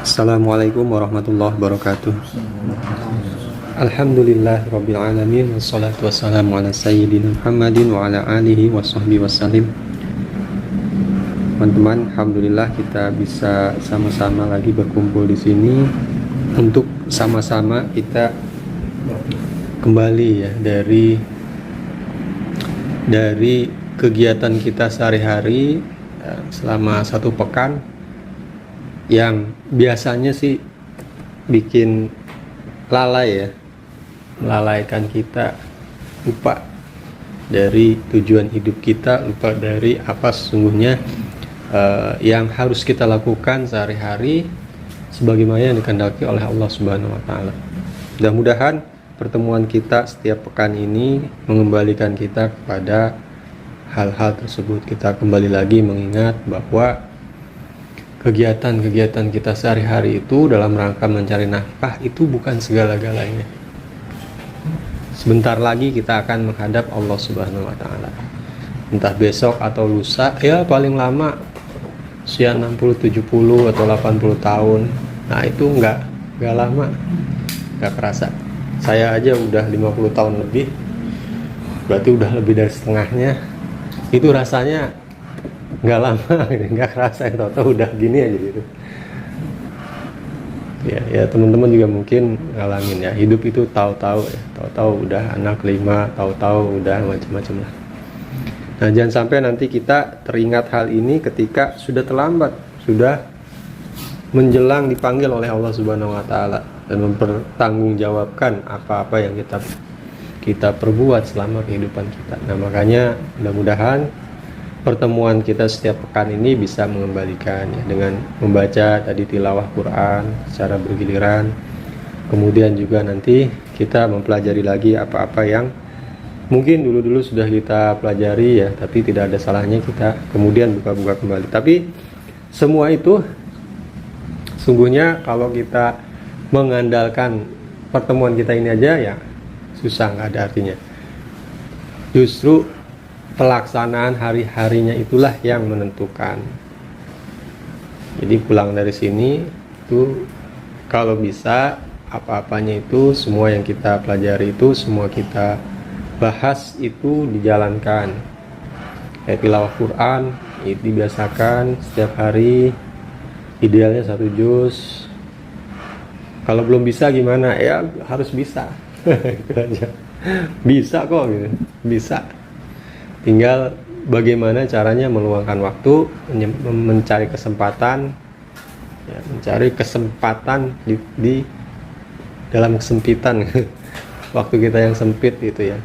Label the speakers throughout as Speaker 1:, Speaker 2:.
Speaker 1: Assalamualaikum warahmatullahi wabarakatuh. Alhamdulillah rabbil alamin, wassalatu wassalamu ala sayyidina Muhammadin wa ala alihi wa sahbihi wasallim. Teman-teman, alhamdulillah kita bisa sama-sama lagi berkumpul di sini untuk sama-sama kita kembali ya dari kegiatan kita sehari-hari selama satu pekan yang biasanya sih bikin lalai ya, melalaikan kita, lupa dari tujuan hidup kita, lupa dari apa sesungguhnya yang harus kita lakukan sehari-hari sebagaimana yang dikehendaki oleh Allah Subhanahu wa taala. Mudah-mudahan pertemuan kita setiap pekan ini mengembalikan kita kepada hal-hal tersebut. Kita kembali lagi mengingat bahwa kegiatan-kegiatan kita sehari-hari itu dalam rangka mencari nafkah itu bukan segala-galanya. Sebentar lagi kita akan menghadap Allah Subhanahu wa taala. Entah besok atau lusa, ya paling lama usia 60, 70 atau 80 tahun. Nah, itu enggak lama. Enggak kerasa. Saya aja udah 50 tahun lebih. Berarti udah lebih dari setengahnya. Itu rasanya nggak lama, nggak kerasa, tahu-tahu udah gini aja gitu. Ya teman-teman juga mungkin ngalamin ya, hidup itu tahu-tahu udah anak 5, tahu-tahu udah macam-macam lah. Nah, jangan sampai nanti kita teringat hal ini ketika sudah terlambat, sudah menjelang dipanggil oleh Allah Subhanahu wa taala dan mempertanggungjawabkan apa-apa yang kita perbuat selama kehidupan kita. Nah, makanya mudah-mudahan pertemuan kita setiap pekan ini bisa mengembalikan ya, dengan membaca tadi tilawah Quran secara bergiliran. Kemudian juga nanti kita mempelajari lagi apa-apa yang mungkin dulu-dulu sudah kita pelajari ya, tapi tidak ada salahnya kita kemudian buka-buka kembali. Tapi semua itu sungguhnya kalau kita mengandalkan pertemuan kita ini aja ya susah, nggak ada artinya. Justru pelaksanaan hari-harinya itulah yang menentukan. Jadi pulang dari sini itu kalau bisa apa-apanya itu semua yang kita pelajari itu semua kita bahas itu dijalankan. Kayak tilawah Quran itu dibiasakan setiap hari, idealnya 1 juz. Kalau belum bisa gimana? Ya harus bisa. Itu aja. Bisa kok gitu. Bisa. Tinggal bagaimana caranya meluangkan waktu, mencari kesempatan ya, di dalam kesempitan waktu kita yang sempit gitu ya.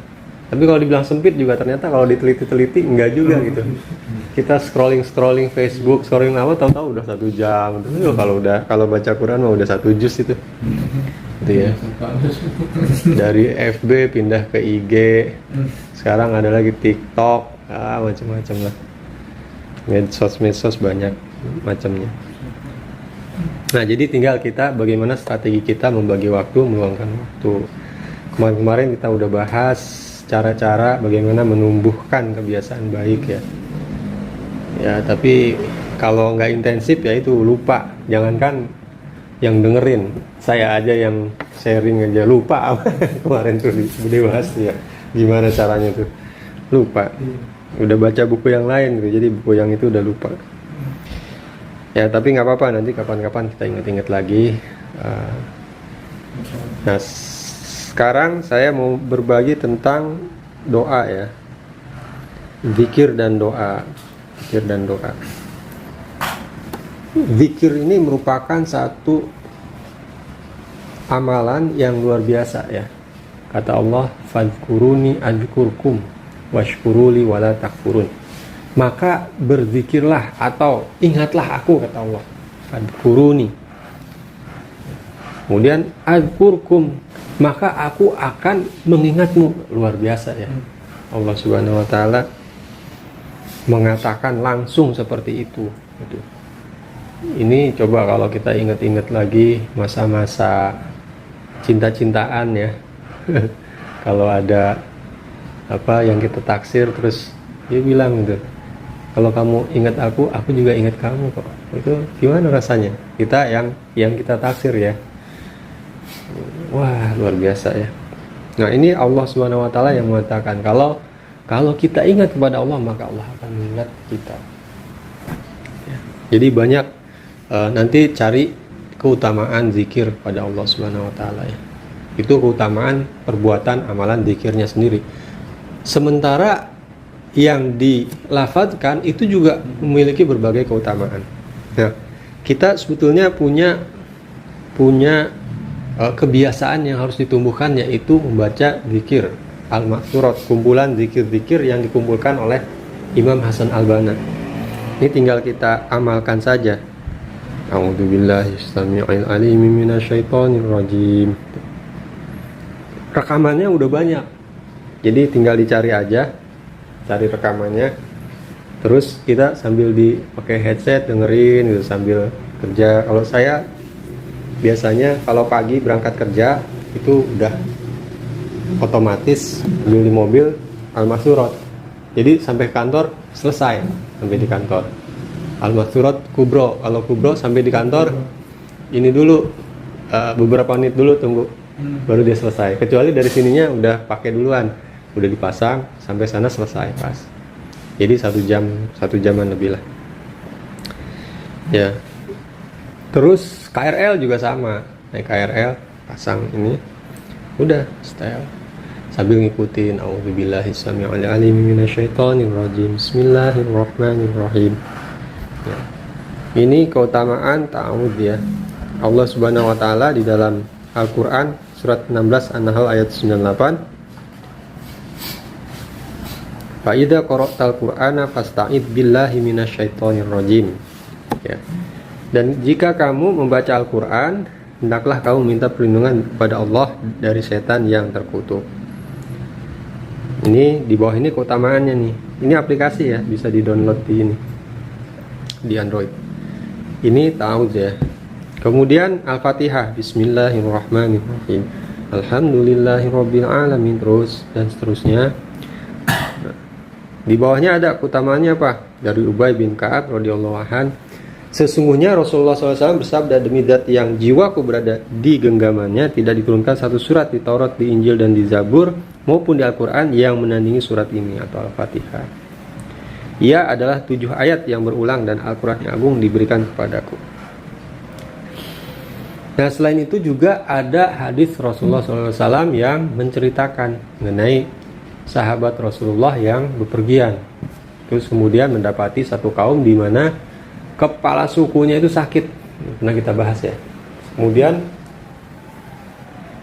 Speaker 1: Tapi kalau dibilang sempit juga ternyata kalau diteliti-teliti enggak juga gitu. Kita scrolling Facebook, scrolling apa tahu-tahu udah 1 jam. Kalau baca Quran mah udah 1 juz itu. Gitu ya. Dari FB pindah ke IG. Sekarang ada lagi TikTok, macam-macam lah. Medsos banyak macamnya. Nah, jadi tinggal kita bagaimana strategi kita membagi waktu, meluangkan waktu. Kemarin kita udah bahas cara-cara bagaimana menumbuhkan kebiasaan baik ya. Ya, tapi kalau nggak intensif ya itu lupa. Jangankan yang dengerin, saya aja yang sharing aja lupa. Kemarin tuh dibahas ya. Gimana caranya tuh lupa, udah baca buku yang lain gitu, jadi buku yang itu udah lupa ya. Tapi nggak apa-apa, nanti kapan-kapan kita inget-inget lagi. Nah, sekarang saya mau berbagi tentang doa ya, zikir dan doa. Zikir ini merupakan satu amalan yang luar biasa ya. Kata Allah, fadhkuruni adzkurkum washkuruli wala takfurun. Maka berzikirlah atau ingatlah aku, kata Allah. Fadhkuruni. Kemudian adzkurkum, maka aku akan mengingatmu. Luar biasa ya. Allah Subhanahu wa taala mengatakan langsung seperti itu. Ini coba kalau kita ingat-ingat lagi masa-masa cinta-cintaan ya. Kalau ada apa yang kita taksir terus dia bilang gitu, kalau kamu ingat aku juga ingat kamu kok. Itu gimana rasanya? Kita yang kita taksir ya. Wah, luar biasa ya. Nah, ini Allah Subhanahu wa taala yang mengatakan kalau kita ingat kepada Allah, maka Allah akan mengingat kita. Ya. Jadi banyak nanti cari keutamaan zikir pada Allah Subhanahu wa taala ya. Itu keutamaan perbuatan amalan zikirnya sendiri. Sementara yang dilafadzkan itu juga memiliki berbagai keutamaan. Nah, kita sebetulnya punya kebiasaan yang harus ditumbuhkan, yaitu membaca zikir al-maksurat, kumpulan zikir-zikir yang dikumpulkan oleh Imam Hasan al-Banna. Ini tinggal kita amalkan saja. A'udzubillahi samii'il 'aliim minasyaitonir rajim. Rekamannya udah banyak. Jadi tinggal dicari aja, cari rekamannya. Terus kita sambil pakai headset dengerin gitu sambil kerja. Kalau saya biasanya kalau pagi berangkat kerja itu udah otomatis sambil di mobil al-maksurat. Jadi sampai kantor selesai, sampai di kantor al-maksurat kubro. Kalau kubro sampai di kantor ini dulu beberapa menit dulu tunggu baru dia selesai. Kecuali dari sininya udah pakai duluan, udah dipasang sampai sana selesai pas. Jadi 1 jaman lebih lah. Ya. Terus KRL juga sama, naik KRL pasang ini, udah style sambil ngikutin a'udzubillahi samii'il 'aliim minasyaitonir rajim, bismillahirrahmanirrahim. Ya. Ini keutamaan ta'awudz ya. Allah Subhanahu wa taala di dalam Al-Qur'an surat 16 An-Nahl ayat 98, fa idza qara'tal qur'ana fasta'id billahi minasyaitonir rajim. Ya. Dan jika kamu membaca Al-Quran, hendaklah kamu minta perlindungan kepada Allah dari setan yang terkutuk. Ini di bawah ini keutamaannya nih. Ini aplikasi ya, bisa di-download di Android. Ini ta'awudz ya. Kemudian Al-Fatihah, bismillahirrahmanirrahim, alhamdulillahirabbil alamin, terus dan seterusnya. Di bawahnya ada keutamaannya apa? Dari Ubay bin Ka'ab radhiyallahu anhu, sesungguhnya Rasulullah SAW bersabda, demi zat yang jiwaku berada di genggamannya, tidak diturunkan satu surat di Taurat, di Injil, dan di Zabur maupun di Al-Quran yang menandingi surat ini atau Al-Fatihah. Ia adalah 7 ayat yang berulang dan Al-Quran yang agung diberikan kepadaku. Nah, selain itu juga ada hadis Rasulullah SAW yang menceritakan mengenai sahabat Rasulullah yang bepergian, terus kemudian mendapati satu kaum di mana kepala sukunya itu sakit, pernah kita bahas ya. Kemudian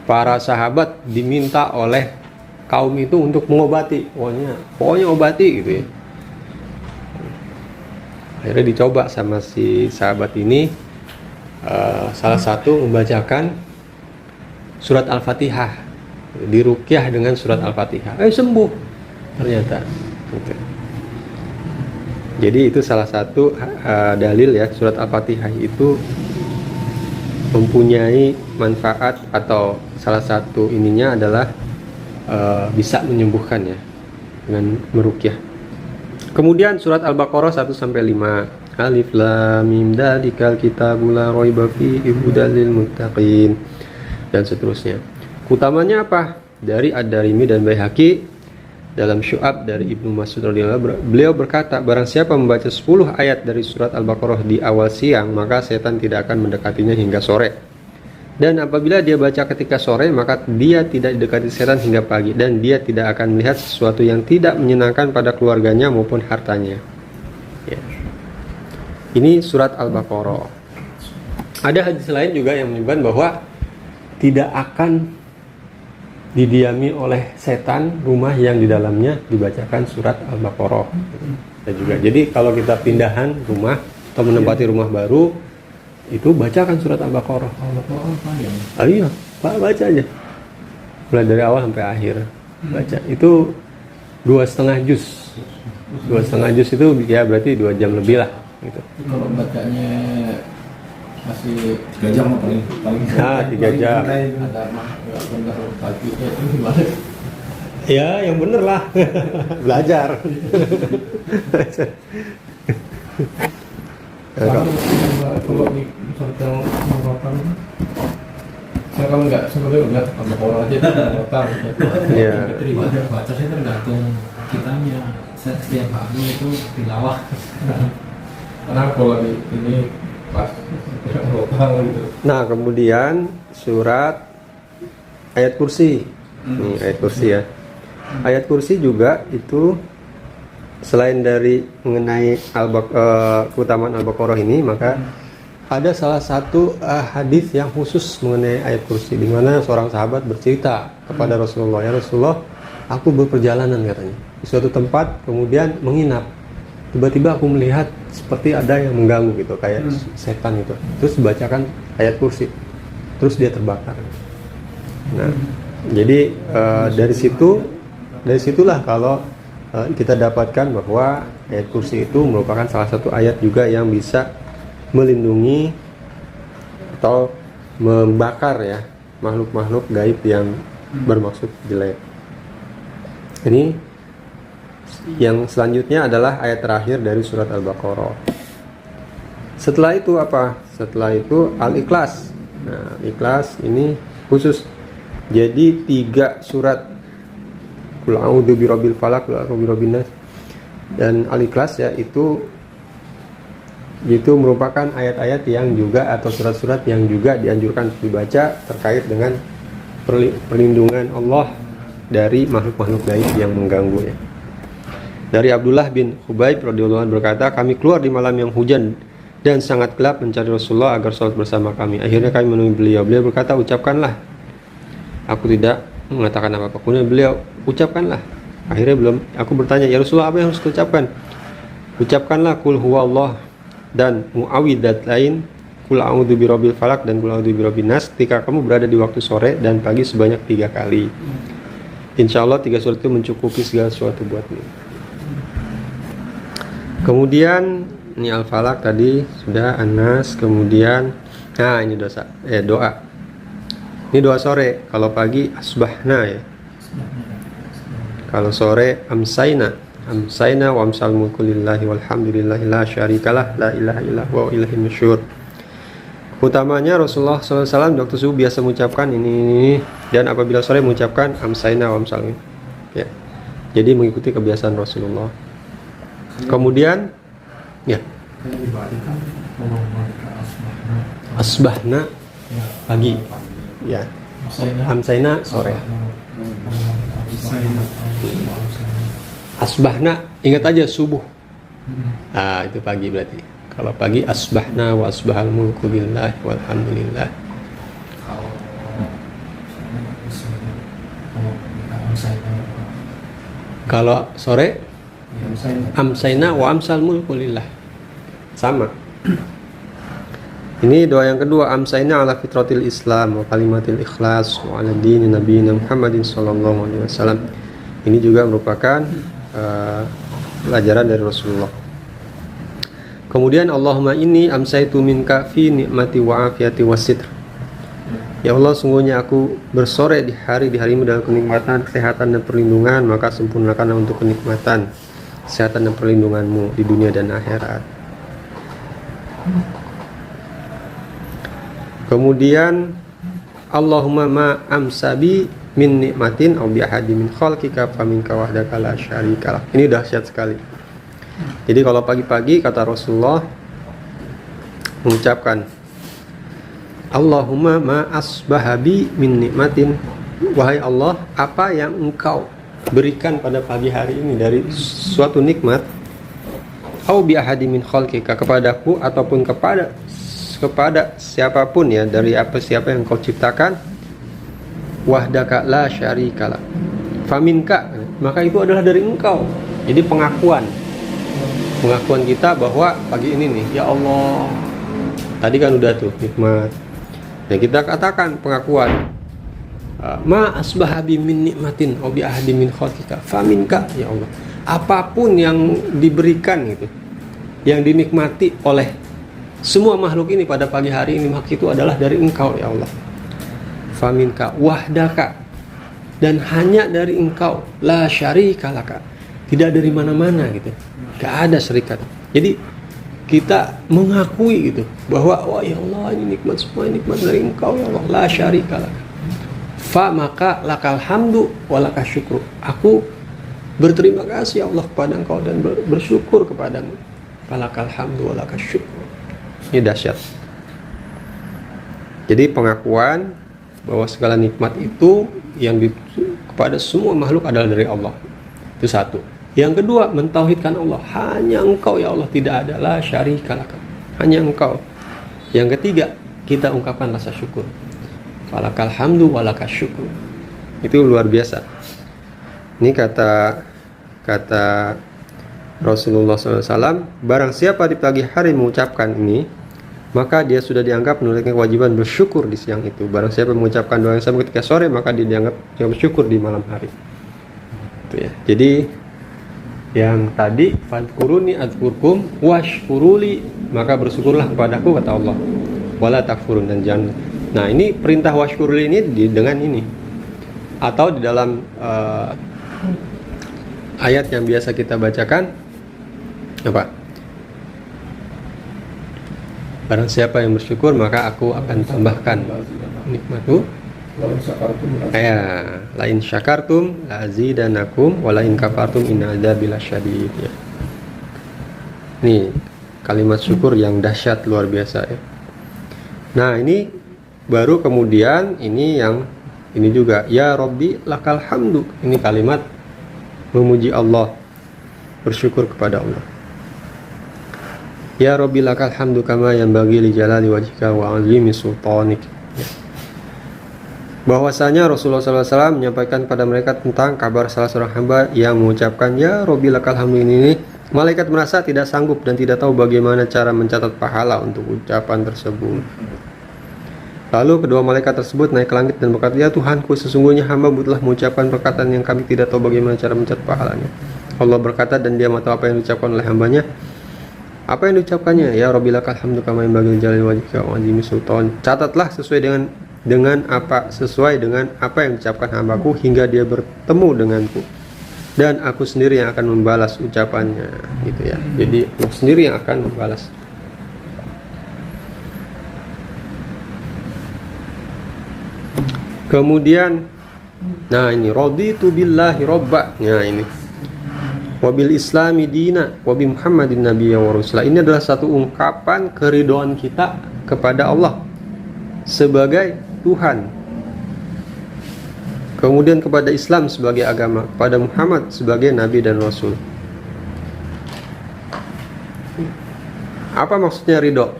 Speaker 1: para sahabat diminta oleh kaum itu untuk mengobati, pokoknya obati gitu ya. Akhirnya dicoba sama si sahabat ini, salah satu membacakan surat Al-Fatihah, diruqyah dengan surat Al-Fatihah, sembuh ternyata gitu. Jadi itu salah satu dalil ya, surat Al-Fatihah itu mempunyai manfaat, atau salah satu ininya adalah bisa menyembuhkan ya dengan meruqyah. Kemudian surat Al-Baqarah 1-5, Alif Lam Mim Dzalikal Kitabul La Raiba Fihi Hudal Lil Muttaqin, dan seterusnya. Utamanya apa? Dari Ad-Darimi dan Baihaqi dalam Syu'ab dari Ibnu Mas'ud radhiyallahu, beliau berkata, barang siapa membaca 10 ayat dari surat Al-Baqarah di awal siang, maka setan tidak akan mendekatinya hingga sore. Dan apabila dia baca ketika sore, maka dia tidak didekati setan hingga pagi, dan dia tidak akan melihat sesuatu yang tidak menyenangkan pada keluarganya maupun hartanya. Ya. Ini surat Al-Baqarah. Ada hadis lain juga yang menyebutkan bahwa tidak akan didiami oleh setan rumah yang di dalamnya dibacakan surat Al-Baqarah. Dan juga, jadi kalau kita pindahan rumah atau menempati rumah baru, itu bacakan surat Al-Baqarah. Iya, Pak, baca aja. Mulai dari awal sampai akhir baca. Itu 2,5 juz. 2,5 juz itu ya berarti 2 jam lebih lah gitu.
Speaker 2: Kalau bacanya masih 3 jam paling
Speaker 1: 3 jam.
Speaker 2: ada mah pagi itu gimana?
Speaker 1: Ya, yang bener lah. Belajar.
Speaker 2: Kalau di sedang mengurangkan, saya kalau nggak sebetulnya nggak tambah orang aja mengurangkan.
Speaker 1: Iya.
Speaker 3: Baca sih tergantung kitanya. Setiap hari itu tilawah.
Speaker 2: Karena kalau di ini pas mengurangkan gitu.
Speaker 1: Nah, kemudian surat ayat kursi. Nih, ayat kursi ya. Ayat kursi juga itu selain dari mengenai keutamaan Al-Baqarah ini, maka ada salah satu hadis yang khusus mengenai ayat kursi, di mana seorang sahabat bercerita kepada Rasulullah, ya Rasulullah, aku berperjalanan katanya di suatu tempat, kemudian menginap. Tiba-tiba aku melihat seperti ada yang mengganggu gitu, kayak setan gitu. Terus dibacakan ayat kursi, terus dia terbakar. Nah, jadi dari situlah kalau kita dapatkan bahwa ayat kursi itu merupakan salah satu ayat juga yang bisa melindungi atau membakar ya makhluk-makhluk gaib yang bermaksud jelek. Ini yang selanjutnya adalah ayat terakhir dari surat Al-Baqarah. Setelah itu apa? Setelah itu Al-Ikhlas. Nah, Al-Ikhlas ini khusus. Jadi 3 surat, Qul a'udzu birabbil falaq, Qul a'udzu birabbin nas, dan Al-Ikhlas ya, itu merupakan ayat-ayat yang juga atau surat-surat yang juga dianjurkan dibaca terkait dengan perlindungan Allah dari makhluk-makhluk gaib yang mengganggu ya. Dari Abdullah bin Khubayb radhiyallahu anhu berkata, kami keluar di malam yang hujan dan sangat gelap mencari Rasulullah agar sholat bersama kami. Akhirnya kami menemui beliau. Beliau berkata, ucapkanlah. Aku tidak mengatakan apa-apa. Kemudian beliau, ucapkanlah. Akhirnya aku bertanya, ya Rasulullah, apa yang harus ucapkan? Ucapkanlah Qul huwallah dan muawwidzat lain, Qul a'udzu birabbil falaq dan Qul a'udzu birabbin nas ketika kamu berada di waktu sore dan pagi sebanyak 3 kali. Insya Allah 3 surat itu mencukupi segala sesuatu buatmu. Kemudian ini Al-Falaq tadi sudah, An-Nas, kemudian nah ini doa. Ini doa sore. Kalau pagi asbahna ya. Kalau sore amsayna wa amsal mulku lillahi walhamdulillahi la syarikalah la ilaha illallah wa ilaihi masyur. Utamanya Rasulullah SAW waktu subuh biasa mengucapkan ini dan apabila sore mengucapkan amsayna wa amsal ya. Jadi mengikuti kebiasaan Rasulullah. Kemudian ya asbahna pagi ya, amsayna sore, asbahna ingat aja subuh. Ah itu pagi berarti. Kalau pagi asbahna wa asbahal mulku billahi walhamdulillah. Kalau sore amsayna wa amsal mulku lillah. Sama. Ini doa yang kedua, amsayna ala fitratil Islam wa kalimatil ikhlas wa ala dini nabiyina Muhammadin sallallahu alaihi wasallam. Ini juga merupakan pelajaran dari Rasulullah. Kemudian Allahumma inni amsaitu minka fi nikmati wa afiyati wasitr. Ya Allah, sungguhnya aku bersore di harimu dalam kenikmatan, kesehatan dan perlindungan, maka sempurnakanlah untuk kenikmatan, kesehatan dan perlindunganmu di dunia dan akhirat. Kemudian Allahumma ma amsabi min nikmatin aw bi ahadi min khalqika faminka wahdaka la syarikalah. Ini dahsyat sekali. Jadi kalau pagi-pagi kata Rasulullah mengucapkan Allahumma ma asbahabi min nikmatin, wahai Allah, apa yang engkau berikan pada pagi hari ini dari suatu nikmat, au bi ahadi min khalqika, kepadaku ataupun kepada siapapun ya, dari siapa yang kau ciptakan, wahdaka la syarikalah, faminka, maka itu adalah dari engkau. Jadi pengakuan kita bahwa pagi ini nih, ya Allah, tadi kan udah tuh nikmat. Nah kita katakan pengakuan, ma asbahabi min nikmatin au bi ahadi min khalqika faminka, ya Allah, apapun yang diberikan gitu, yang dinikmati oleh semua makhluk ini pada pagi hari ini, maka itu adalah dari engkau ya Allah. Faminka wahdaka, dan hanya dari Engkau, la syarika laka, tidak dari mana-mana gitu, gak ada serikat. Jadi kita mengakui gitu bahwa wah ya Allah, ini nikmat, semua nikmat dari Engkau ya Allah, la syarika laka. Fa maka lakal hamdu wa lakas syukru. Aku berterima kasih ya Allah kepada Engkau dan bersyukur kepadamu. Falakal hamdu wa lakas syukru. Ini dahsyat. Jadi pengakuan bahwa segala nikmat itu yang kepada semua makhluk adalah dari Allah. Itu satu. Yang kedua, mentauhidkan Allah. Hanya Engkau ya Allah, tidak ada la syarika laka. Hanya Engkau. Yang ketiga, kita ungkapkan rasa syukur. Falakal hamdu wa lakas syukru. Itu luar biasa. Ini kata Rasulullah SAW, barang siapa di pagi hari mengucapkan ini, maka dia sudah dianggap menunaikan kewajiban bersyukur di siang itu. Barang siapa mengucapkan doa yang sama ketika sore, maka dia dianggap yang bersyukur di malam hari. Itu ya. Jadi yang tadi fadkuruni adzkurkum washkuruli, maka bersyukurlah kepadaku kata Allah. Wala takfurun, dan jangan. Nah, ini perintah washkuruli ini dengan ini. Atau di dalam ayat yang biasa kita bacakan apa? Barang siapa yang bersyukur, maka aku akan tambahkan nikmatku. Lain syakartum la'azidanakum wa lain kafartum inna adzabi lasyadid ya. Ini kalimat syukur yang dahsyat luar biasa ya. Nah, ini baru kemudian ini juga ya Rabbi lakal hamdu. Ini kalimat memuji Allah, bersyukur kepada Allah. Ya Rabbi lakal hamdu kama yanbaghi li jalali wajhika wa 'azimi sultanik. Bahwasanya Rasulullah SAW menyampaikan kepada mereka tentang kabar salah seorang hamba yang mengucapkan ya Rabbi lakal hamdu ini. Malaikat merasa tidak sanggup dan tidak tahu bagaimana cara mencatat pahala untuk ucapan tersebut. Lalu kedua malaikat tersebut naik ke langit dan berkata, ya Tuhanku, sesungguhnya hamba telah mengucapkan perkataan yang kami tidak tahu bagaimana cara mencatat pahalanya. Allah berkata, dan dia tahu apa yang diucapkan oleh hambanya. Apa yang diucapkannya? Ya Rabbi lakal hamdu kama yanbaghi li jalali wajhika wa 'azimi sultan. Catatlah sesuai dengan apa yang diucapkan hambaku hingga dia bertemu denganku. Dan aku sendiri yang akan membalas ucapannya, gitu ya. Jadi aku sendiri yang akan membalas. Kemudian, nah ini raditu billahi robba. Nah ini wabil islami dina wabi muhammadin nabiyya wa rasulah. Ini adalah satu ungkapan keridhaan kita kepada Allah sebagai Tuhan, kemudian kepada Islam sebagai agama, kepada Muhammad sebagai nabi dan rasul. Apa maksudnya ridho?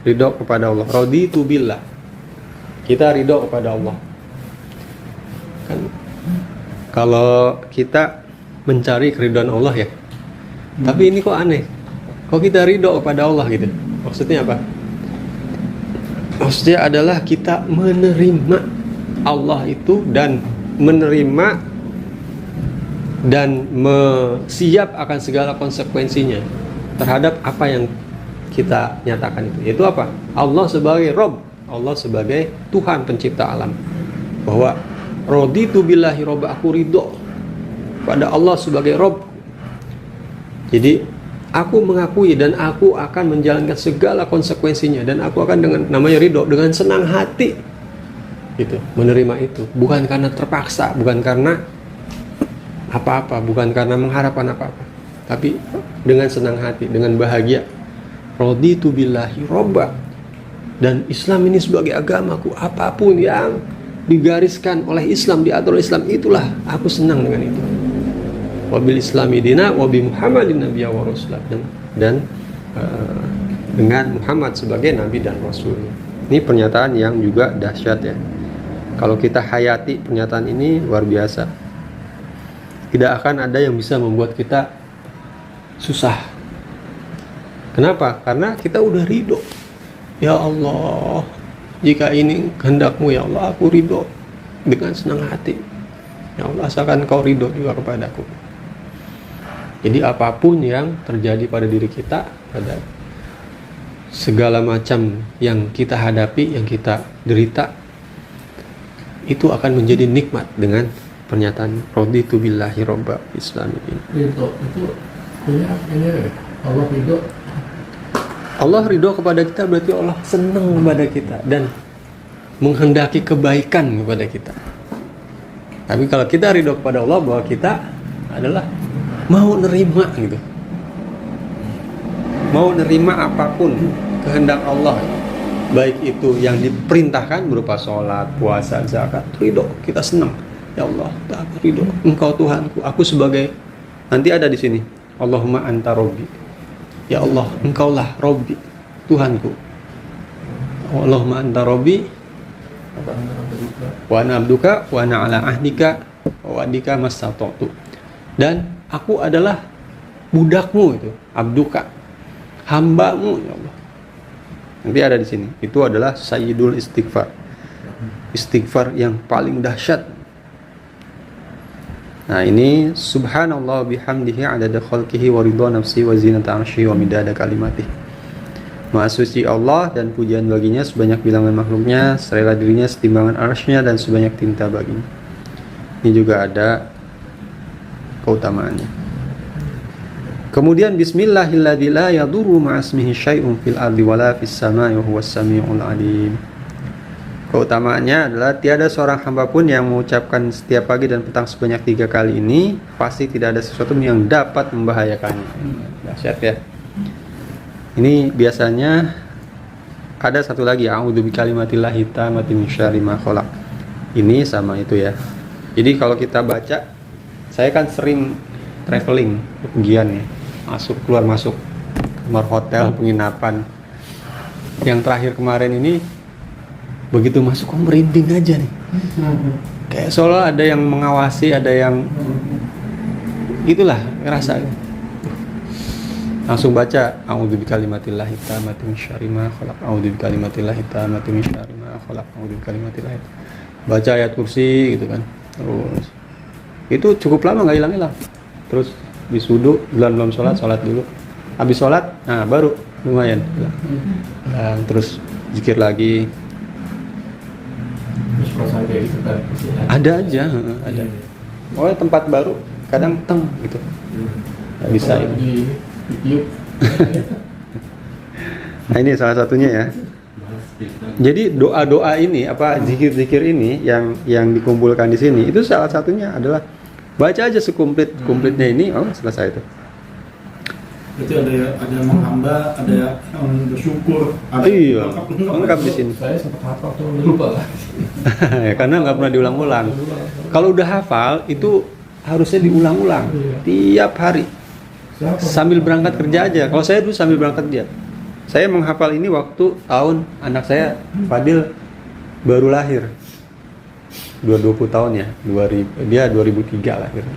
Speaker 1: Ridho kepada Allah. Raditu billah, kita ridho kepada Allah. Kan kalau kita mencari keridhaan Allah ya, tapi ini kok aneh, kok kita ridho kepada Allah gitu? Maksudnya apa? Maksudnya adalah kita menerima Allah itu dan menerima dan siap akan segala konsekuensinya terhadap apa yang kita nyatakan itu. Yaitu apa? Allah sebagai Rabb, Allah sebagai Tuhan pencipta alam. Bahwa raditu billahi Rabb, aku ridho pada Allah sebagai Rabb. Jadi aku mengakui dan aku akan menjalankan segala konsekuensinya, dan aku akan dengan namanya ridho, dengan senang hati gitu, menerima itu, bukan karena terpaksa, bukan karena apa-apa, bukan karena mengharapkan apa-apa, tapi dengan senang hati, dengan bahagia. Raditu billahi robba, dan Islam ini sebagai agamaku, apapun yang digariskan oleh Islam, diatur oleh Islam, itulah aku senang dengan itu. Wabil islami dina wabi muhammadin nabiyya wa rasulah, dan dengan Muhammad sebagai nabi dan rasul. Ini pernyataan yang juga dahsyat ya. Kalau kita hayati pernyataan ini luar biasa. Tidak akan ada yang bisa membuat kita susah. Kenapa? Karena kita udah ridho. Ya Allah, jika ini kehendak-Mu ya Allah, aku ridho dengan senang hati. Ya Allah, asalkan Kau ridho juga kepadaku. Jadi apapun yang terjadi pada diri kita, pada segala macam yang kita hadapi, yang kita derita, itu akan menjadi nikmat dengan pernyataan raditu billahi robba Islam ini.
Speaker 2: Ridho itu punya ini Allah ridho.
Speaker 1: Allah ridho kepada kita berarti Allah senang kepada kita dan menghendaki kebaikan kepada kita. Tapi kalau kita ridho kepada Allah bahwa kita adalah mau nerima gitu, mau nerima apapun kehendak Allah, baik itu yang diperintahkan berupa sholat, puasa, zakat, ridho, kita senang. Ya Allah, aku ridho, Engkau Tuhanku, aku sebagai, nanti ada di sini, Allahumma anta robbi. Ya Allah, Engkaulah Robbi, Tuhanku. Allahumma anta robbi wa ana abduka wa ana ala ahdika wa wa'dika mastata'tu. Dan aku adalah budakmu, itu abduka, hambamu, ya Allah. Nanti ada di sini. Itu adalah sayyidul istighfar. Istighfar yang paling dahsyat. Nah, ini subhanallah bihamdihi adada khalqihi wa ridha nafsi wa zinata arsyihi wa midada kalimatih. Maha suci Allah dan pujian baginya sebanyak bilangan makhluknya, serela dirinya setimbangan arsy-Nya dan sebanyak tinta baginya. Ini juga ada keutamaannya. Kemudian bismillahilladzi la yadurru ma'asmihi syai'un fil ardi wala fis samai wa huwas samiul alim. Keutamaannya adalah tiada seorang hamba pun yang mengucapkan setiap pagi dan petang sebanyak 3 kali ini pasti tidak ada sesuatu yang dapat membahayakannya. Dahsyat ya. Ini biasanya ada satu lagi, a'udzu bikalimatillahi tammati min syarri ma khalaq. Ini sama itu ya. Jadi kalau kita baca, saya kan sering traveling, pergian ya, masuk keluar masuk kamar hotel, penginapan. Yang terakhir kemarin ini begitu masuk kok merinding aja nih. Kayak seolah ada yang mengawasi, ada yang itulah ngerasa. Langsung baca a'udzu bikalimatillahi tammati min syarri ma khalaq, a'udzu bikalimatillahi tammati min syarri ma khalaq, a'udzu bikalimatillahi. Baca ayat kursi gitu kan. Terus itu cukup lama nggak hilang-hilang. Terus habis wudu, belum sholat dulu. Habis sholat, nah baru lumayan. Terus zikir lagi.
Speaker 2: Terus perasaan kayak gitu kan
Speaker 1: Ada aja, ada. Oh, tempat baru kadang teng gitu. Nggak bisa itu.
Speaker 2: di tiup.
Speaker 1: Nah, ini salah satunya ya. Jadi doa-doa ini apa zikir-zikir ini yang dikumpulkan di sini itu salah satunya adalah baca aja sekomplitnya ini, oh selesai itu.
Speaker 3: Itu ada yang menghamba, ada yang bersyukur, ada
Speaker 1: Iya, lengkap di sini.
Speaker 2: Saya sempat hafal tuh lupa lah.
Speaker 1: Ya, karena nggak pernah diulang-ulang. Kalau udah hafal itu harusnya diulang-ulang tiap hari. Sambil berangkat kerja aja. Kalau saya dulu sambil berangkat kerja. Saya menghafal ini waktu tahun anak saya Fadil baru lahir. 20 tahun ya. 2000, dia 2003 lahirnya.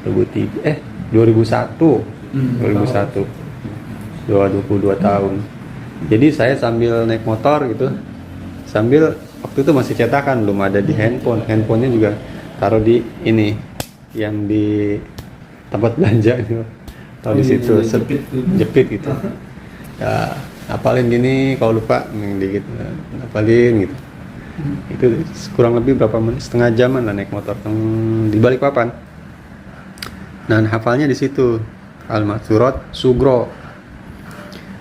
Speaker 1: 2001. 22 tahun. Jadi saya sambil naik motor gitu. Sambil waktu itu masih cetakan, belum ada di handphone. Handphonenya juga taruh di ini yang di tempat belanja gitu. Tahu di situ jepit gitu. Ya, hafalin gini, kalau lupa dikit hafalin gitu. Itu kurang lebih berapa menit, setengah jaman lah naik motor di Balikpapan. Nah, hafalnya di situ Al-Matsurat Sugro.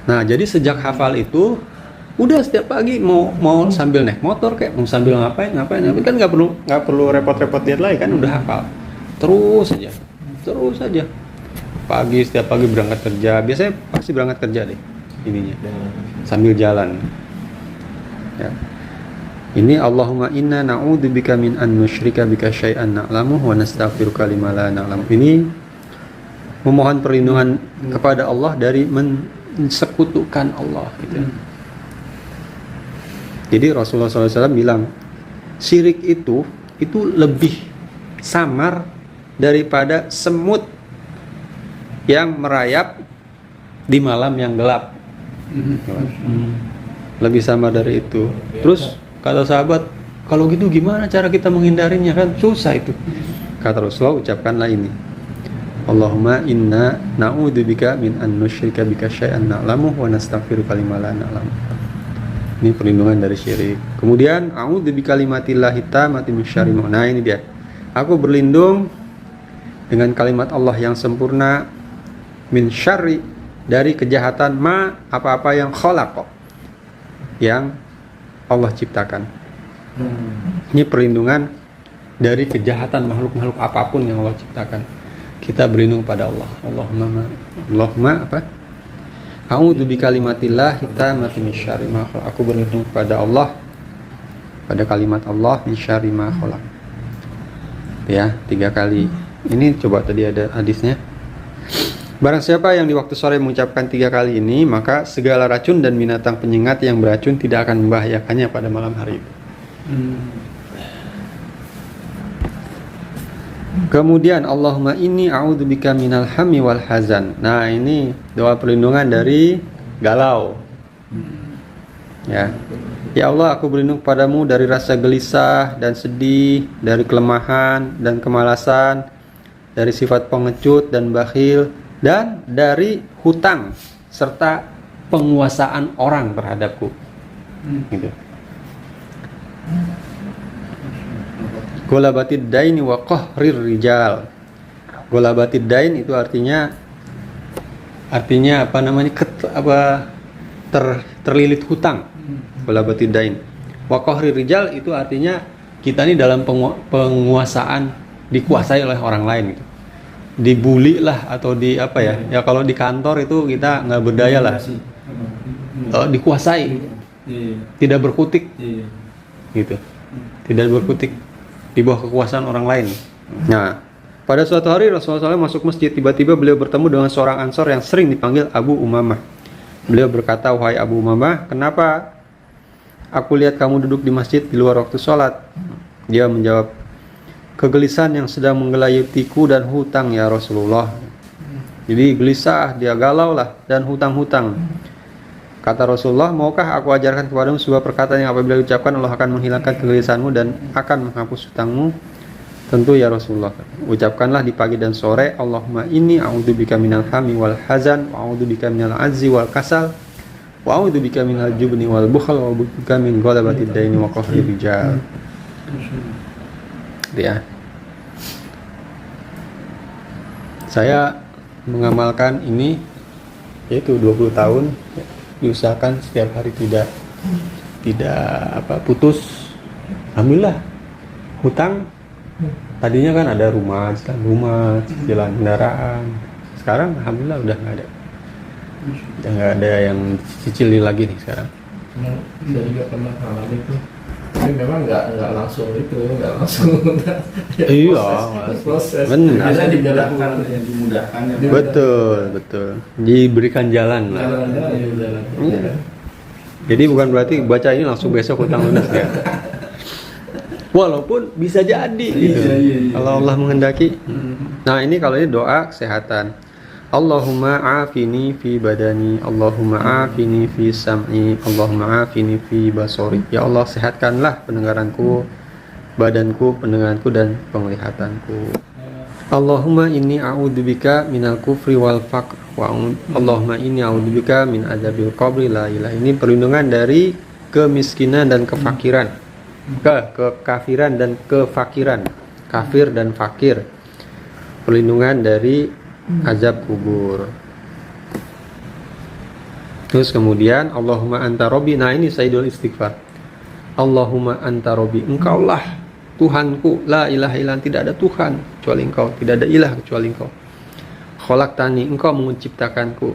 Speaker 1: Nah, jadi sejak hafal itu udah setiap pagi mau sambil naik motor kayak mau sambil ngapain kan nggak perlu repot-repot lihat lagi kan udah hafal. Terus aja. Setiap pagi berangkat kerja, biasanya pasti berangkat kerja deh ininya sambil jalan ya. Ini Allahumma inna na'udzubika min an nusyrika bika syai'an na'lamu wa nastaghfiruka lima la na'lamu. Ini memohon perlindungan kepada Allah dari mensekutukan Allah gitu. Jadi Rasulullah SAW bilang syirik itu lebih samar daripada semut yang merayap di malam yang gelap. Lebih samar dari itu. Terus kata sahabat, kalau gitu gimana cara kita menghindarinya, kan susah itu. Kata Rasulullah, ucapkanlah ini, Allahumma inna na'udzubika min an nusyrika bika syai'an na'lamu wa nastaghfiruka lima la na'lamu. Ini perlindungan dari syirik. Kemudian a'udzu bikalimatillahi tammati min syarri ma. Nah, ini dia. Aku berlindung dengan kalimat Allah yang sempurna min syarri, dari kejahatan ma, apa-apa yang khalaq, yang Allah ciptakan. Ini perlindungan dari kejahatan makhluk-makhluk apapun yang Allah ciptakan. Kita berlindung pada Allah. Allahumma apa? A'udzu bikalimatillahi tammati min syarri ma khalaq. Aku berlindung pada Allah, pada kalimat Allah, min syarri ma khalaq. Ya, 3 kali. Ini coba tadi ada hadisnya. Barang siapa yang di waktu sore mengucapkan 3 kali ini, maka segala racun dan binatang penyengat yang beracun tidak akan membahayakannya pada malam hari itu. Kemudian Allahumma inni a'udzubika minal hammi wal hazan. Nah, ini doa perlindungan dari galau. Ya. Ya Allah, aku berlindung padamu dari rasa gelisah dan sedih, dari kelemahan dan kemalasan, dari sifat pengecut dan bakhil, dan dari hutang serta penguasaan orang terhadapku. Gitu. Golabatid daini wa qahrir rijal. Golabatid dain itu artinya apa namanya? Terlilit hutang. Golabatid dain. Wa qahrir rijal itu artinya kita ini dalam penguasaan, dikuasai oleh orang lain gitu. Dibully lah atau di apa ya? Ya kalau di kantor itu kita nggak berdaya lah. Dikuasai. Tidak berkutik. Gitu. Tidak berkutik di bawah kekuasaan orang lain. Nah, pada suatu hari Rasulullah SAW masuk masjid. Tiba-tiba beliau bertemu dengan seorang Ansor yang sering dipanggil Abu Umamah. Beliau berkata, "Wahai Abu Umamah, kenapa aku lihat kamu duduk di masjid di luar waktu sholat?" Dia menjawab, "Kegelisahan yang sedang menggelayutiku dan hutang ya Rasulullah." Jadi gelisah, dia galau lah, dan hutang-hutang. Kata Rasulullah, "Maukah aku ajarkan kepadamu sebuah perkataan yang apabila diucapkan Allah akan menghilangkan kegelisahanmu dan akan menghapus hutangmu?" Tentu ya Rasulullah. Ucapkanlah di pagi dan sore, Allahumma inni a'udzubika minal hammi wal hazan, wa a'udzubika minal azzi wal kasal, wa a'udzubika minal jubni wal bukhl, wa a'udzubika min ghalabatid daini wa qahrir rijal. Ya. Saya mengamalkan ini yaitu 20 tahun. Diusahakan setiap hari tidak putus. Alhamdulillah. Hutang tadinya kan ada rumah, cicilan kendaraan. Sekarang alhamdulillah udah nggak ada. Udah nggak ada yang cicili lagi nih sekarang.
Speaker 2: Saya juga pernah ngalamin itu. Tapi memang nggak langsung
Speaker 1: Iya,
Speaker 2: proses.
Speaker 1: benar.
Speaker 2: Bisa
Speaker 3: dimudahkan, yang dimudahkan.
Speaker 1: Betul. Diberikan jalan lah.
Speaker 2: Jalan.
Speaker 1: Iya. Jadi bukan berarti baca ini langsung besok hutang lunas ya. Walaupun bisa jadi gitu.
Speaker 3: Iya.
Speaker 1: Kalau Allah menghendaki. Nah, ini kalau ini doa kesehatan. Allahumma afini fi badani, Allahumma afini fi sam'i, Allahumma afini fi basori. Ya Allah, sehatkanlah pendengaranku, badanku, pendengaranku dan penglihatanku. Allahumma inni a'udzubika minal kufri wal faqr wa Allahumma inni a'udzubika min adzabil qabri la ilaha. Ini perlindungan dari kemiskinan dan kefakiran. Kekafiran dan kefakiran. Kafir dan fakir. Perlindungan dari azab kubur. Terus kemudian Allahumma anta robbi. Nah, ini sayyidul istighfar. Allahumma anta robbi, engkaulah Tuhanku, la ilaha illa anta, tidak ada Tuhan kecuali engkau, tidak ada ilah kecuali engkau. Khalaqtani, engkau menciptakanku.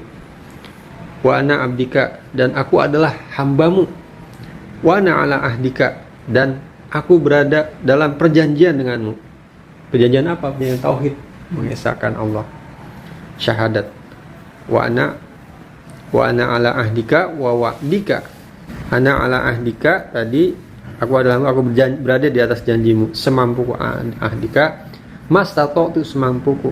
Speaker 1: Wa ana abdika, dan aku adalah hambamu. Wa ana ala ahdika, dan aku berada dalam perjanjian denganmu. Perjanjian apa? Perjanjian tauhid, mengesahkan Allah. Syahadat. Wa ana ala ahdika wa wa'dika. Ana ala ahdika tadi aku berada di atas janjimu, semampuku. Ahdika mastata'tu, semampuku.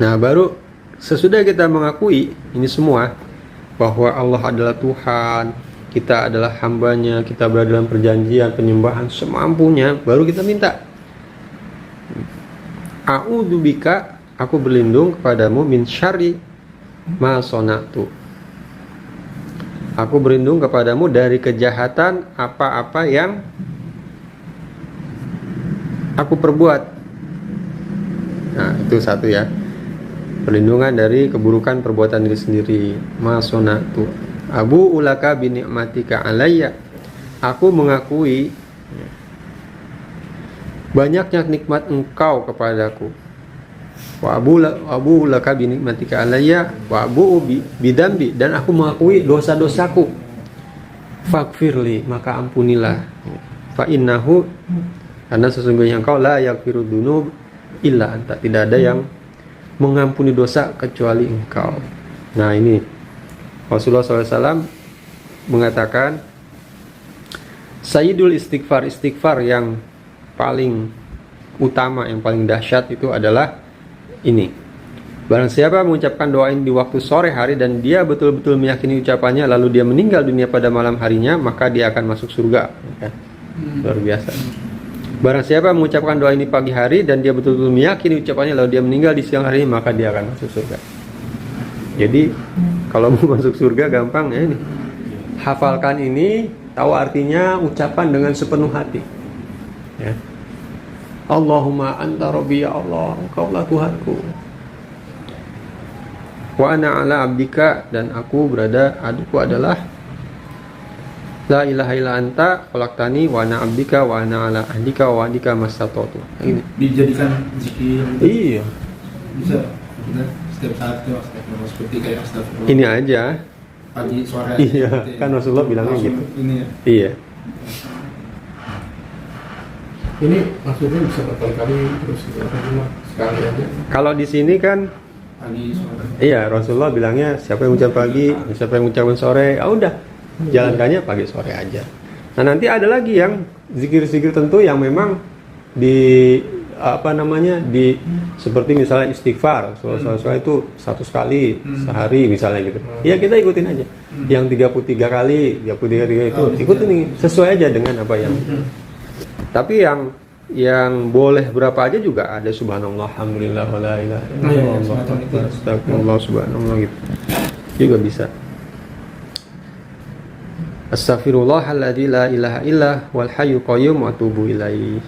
Speaker 1: Nah, baru sesudah kita mengakui ini semua, bahwa Allah adalah Tuhan, kita adalah hambanya, kita berada dalam perjanjian penyembahan semampunya, baru kita minta, a'udzubika, aku berlindung kepadamu, min syarri ma sonatu, Aku berlindung kepadamu dari kejahatan apa-apa yang aku perbuat. Nah, itu satu ya. Perlindungan dari keburukan perbuatan diri sendiri. Masonatu Abu ulaka bi ni'matika alayya. Aku mengakui banyaknya nikmat engkau kepadaku. Wa abu laka bi nikmatika alayya wa abu bidambi, dan aku mengakui dosa-dosaku. Faghfirli, maka ampunilah. Fa innahu, karena sesungguhnya engkau la yaghfiru dzunub illa anta, tidak ada yang mengampuni dosa kecuali engkau. Nah, ini Rasulullah SAW mengatakan Sayyidul istighfar, istighfar yang paling utama, yang paling dahsyat itu adalah ini. Barang siapa mengucapkan doa ini di waktu sore hari dan dia betul-betul meyakini ucapannya, lalu dia meninggal dunia pada malam harinya, maka dia akan masuk surga. Ya, luar biasa. Barang siapa mengucapkan doa ini pagi hari dan dia betul-betul meyakini ucapannya, lalu dia meninggal di siang hari, maka dia akan masuk surga. Jadi kalau mau masuk surga gampang ya ini. Hafalkan ini, tahu artinya, ucapan dengan sepenuh hati. Ya. Allahumma anta rabbi, ya Allah, engkaulah Tuhanku. Wa ana ala abdika, dan aku adalah la ilaha illa anta khalaqtani wa ana abdika wa ana ala ahdika wa wa'dika mastata'tu. Ini
Speaker 3: Dijadikan zikir.
Speaker 1: iya.
Speaker 3: Bisa kita setiap saat itu seperti kayak astagfirullah.
Speaker 1: Ini aja.
Speaker 3: Pagi sore.
Speaker 1: Iya, kan Rasulullah bilangnya
Speaker 3: Langsung
Speaker 1: gitu.
Speaker 3: Ini ya.
Speaker 1: Iya.
Speaker 2: Ini maksudnya bisa berkali-kali terus gitu, atau cuma sekali aja?
Speaker 1: Kalau di sini kan
Speaker 3: Pagi sore.
Speaker 1: iya, Rasulullah bilangnya siapa yang ucap pagi, siapa yang ucapin sore, ah udah, jalankannya pagi sore aja. Nah, nanti ada lagi yang zikir-zikir tentu yang memang di seperti misalnya istighfar, soal itu 100 kali sehari misalnya gitu. Ya kita ikutin aja. Yang 33 kali itu ikutin nih, sesuai aja dengan apa yang. Tapi yang boleh berapa aja juga ada, subhanallah, alhamdulillah, wala ilaha illallah, astagfirullah, subhanallah gitu. Juga bisa. Astaghfirullahalladzi la ilaha illa wal hayyul qayyum wa atubu ilaihi.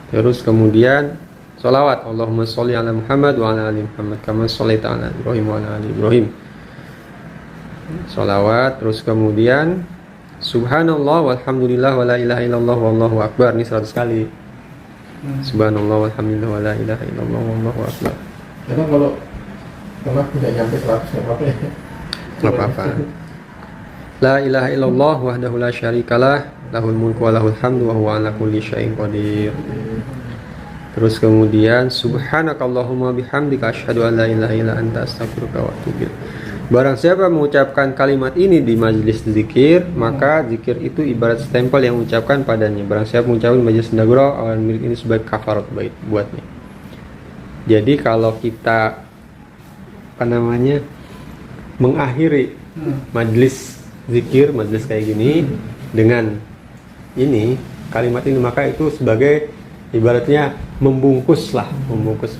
Speaker 1: Terus kemudian sholawat, Allahumma sholli ala Muhammad wa ala ali Muhammad kama shollaita ala Ibrahim wa ala ali Ibrahim. Sholawat, terus kemudian subhanallah walhamdulillah wa la ilaha illallah wallahu akbar, ini 100 kali. Subhanallah walhamdulillah wa la ilaha illallah wallahu akbar.
Speaker 2: Karena kalau tidak nyampe 100 nggak apa-apa ya.
Speaker 1: Nggak apa-apa. La ilaha illallah wahdahu la syarikalah, lahul mulku wa lahul hamdu wa huwa ala kulli syai'in qadir. Terus kemudian subhanakallahumma bihamdika asyhadu an la ilaha illa anta astaghfiruka wa atubu ilaik. Barang siapa mengucapkan kalimat ini di majelis zikir, maka zikir itu ibarat stempel yang mengucapkan padanya. Barang siapa mengucapkan majelis sendagura, awan milik ini sebagai kafarat bait buatnya. Jadi kalau kita mengakhiri majelis zikir, majelis kayak gini dengan ini kalimat ini, maka itu sebagai ibaratnya membungkus,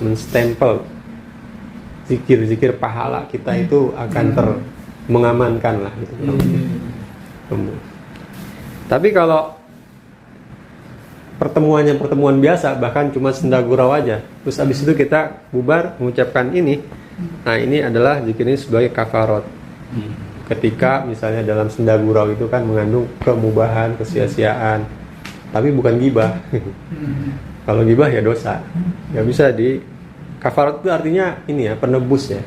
Speaker 1: menstempel zikir-zikir pahala kita itu akan mengamankan lah gitu. Tapi kalau pertemuan biasa, bahkan cuma sendagurau aja, terus habis itu kita bubar mengucapkan ini, nah ini adalah zikir ini sebagai kafarat. Ketika misalnya dalam sendagurau itu kan mengandung kemubahan, kesia-siaan, tapi bukan gibah. Kalau gibah ya dosa, nggak bisa di kafarat. Itu artinya ini ya, penebus ya,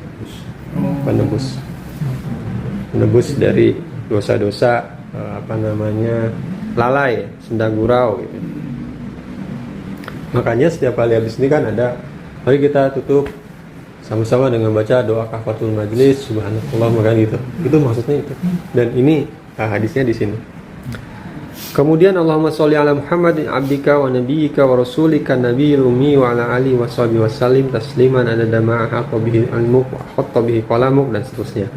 Speaker 1: penebus dari dosa-dosa lalai, sendagurau gitu. Makanya setiap kali habis ini kan ada, mari kita tutup sama-sama dengan baca doa kafaratul majlis, subhanallah, maka gitu. Itu maksudnya itu. Dan ini hadisnya di sini. Kemudian Allahumma sholli ala Muhammadin abdika wa nabiyyika wa rasulika nabiyil ummi wa ala alihi wa sahbihi wasallim tasliman adada ma haqa bihi ilmuk wa khatta bihi qalamuk, dan seterusnya.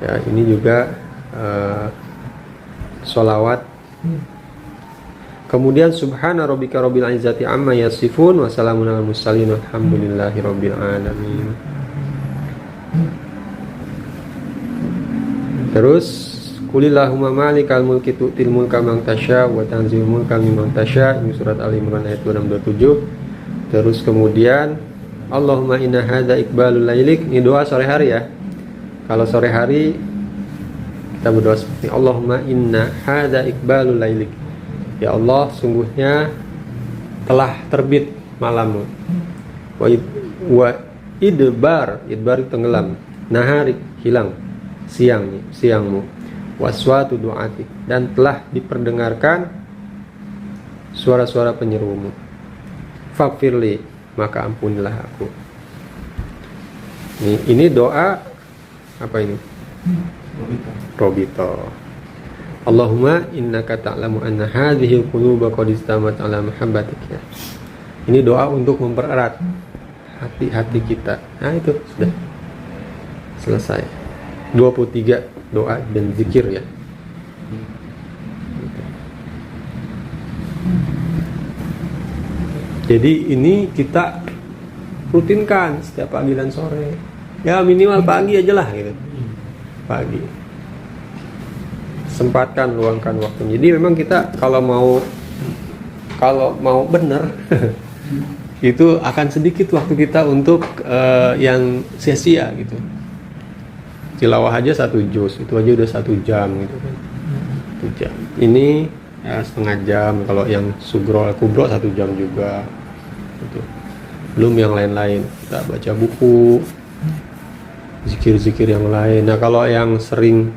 Speaker 1: Ya, ini juga sholawat. Kemudian subhana rabbika rabbil izzati amma yasifun wa salamun alal mursalin walhamdulillahi rabbil alamin. Terus Qulillahumma malikal mulki tu'til mulka man tasya wa tanzilul mulka mimman tasya. Ini surat Al-Imran ayat 227. Terus kemudian Allahumma inna hadza iqbalul lailik. Ini doa sore hari ya. Kalau sore hari kita berdoa seperti Allahumma inna hadza iqbalul lailik. Ya Allah, sungguhnya telah terbit malammu. Wa idbar tenggelam, nahari hilang siangmu. Waswatu du'ati, dan telah diperdengarkan suara-suara penyerumu. Faghfirli, maka ampunilah aku. Ini doa apa ini? Robito. Allahumma innaka ta'lamu anna hadhihi al-quluba qad istamat ala mahabbatik. Ini doa untuk mempererat hati-hati kita. Nah, itu sudah selesai. 23 doa dan zikir ya. Jadi ini kita rutinkan setiap pagi dan sore. Ya minimal pagi aja lah gitu. Pagi. Sempatkan, luangkan waktunya. Jadi memang kita kalau mau benar itu akan sedikit waktu kita untuk yang sia-sia gitu. Tilawah aja 1 juz, itu aja udah 1 jam gitu kan. 1 jam. Ini ya, setengah jam. Kalau yang sugro kubro 1 jam juga. Gitu. Belum yang lain-lain. Kita baca buku, zikir-zikir yang lain. Nah kalau yang sering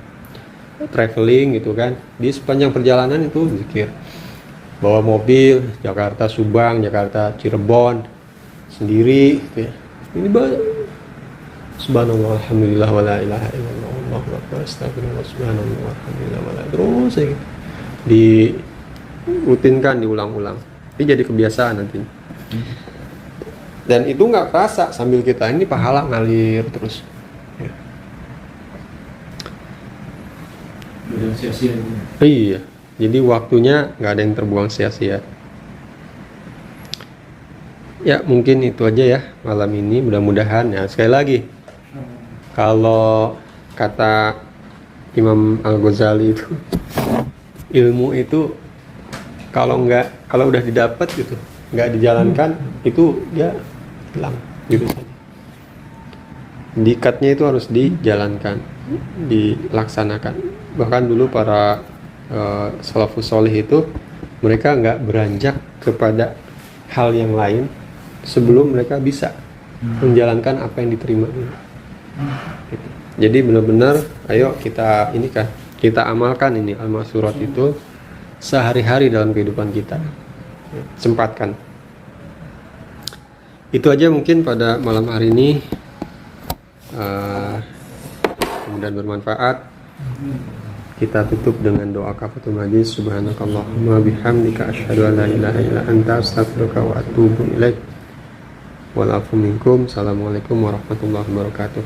Speaker 1: traveling gitu kan, di sepanjang perjalanan itu zikir. Bawa mobil Jakarta Subang, Jakarta Cirebon sendiri gitu ya. Ini subhanallah alhamdulillah wala ilaha illallah wallahu akbar astagfirullah subhanallah alhamdulillah wala, terus ya gitu. Dirutinkan, diulang-ulang. Ini jadi kebiasaan nanti. Dan itu nggak kerasa sambil kita ini pahala ngalir terus. Ya.
Speaker 3: Udah sia-sia itu.
Speaker 1: Iya. Jadi waktunya nggak ada yang terbuang sia-sia. Ya mungkin itu aja ya malam ini. Mudah-mudahan ya sekali lagi. Kalau kata Imam Al-Ghazali itu ilmu itu kalau udah didapat gitu, nggak dijalankan itu dia hilang gitu saja. Dikatnya itu harus dijalankan, dilaksanakan. Bahkan dulu para salafus solih itu mereka nggak beranjak kepada hal yang lain sebelum mereka bisa menjalankan apa yang diterima dulu. Jadi benar-benar ayo kita amalkan ini al-ma'surat itu sehari-hari dalam kehidupan kita. Sempatkan. Itu aja mungkin pada malam hari ini. Mudah-mudahan bermanfaat. Kita tutup dengan doa kafatul majlis. Subhanakallahumma bihamdika asyhadu an la ilaha illa anta astaghfiruka wa atubu ilaik. Wal afu minkum. Assalamualaikum warahmatullahi wabarakatuh.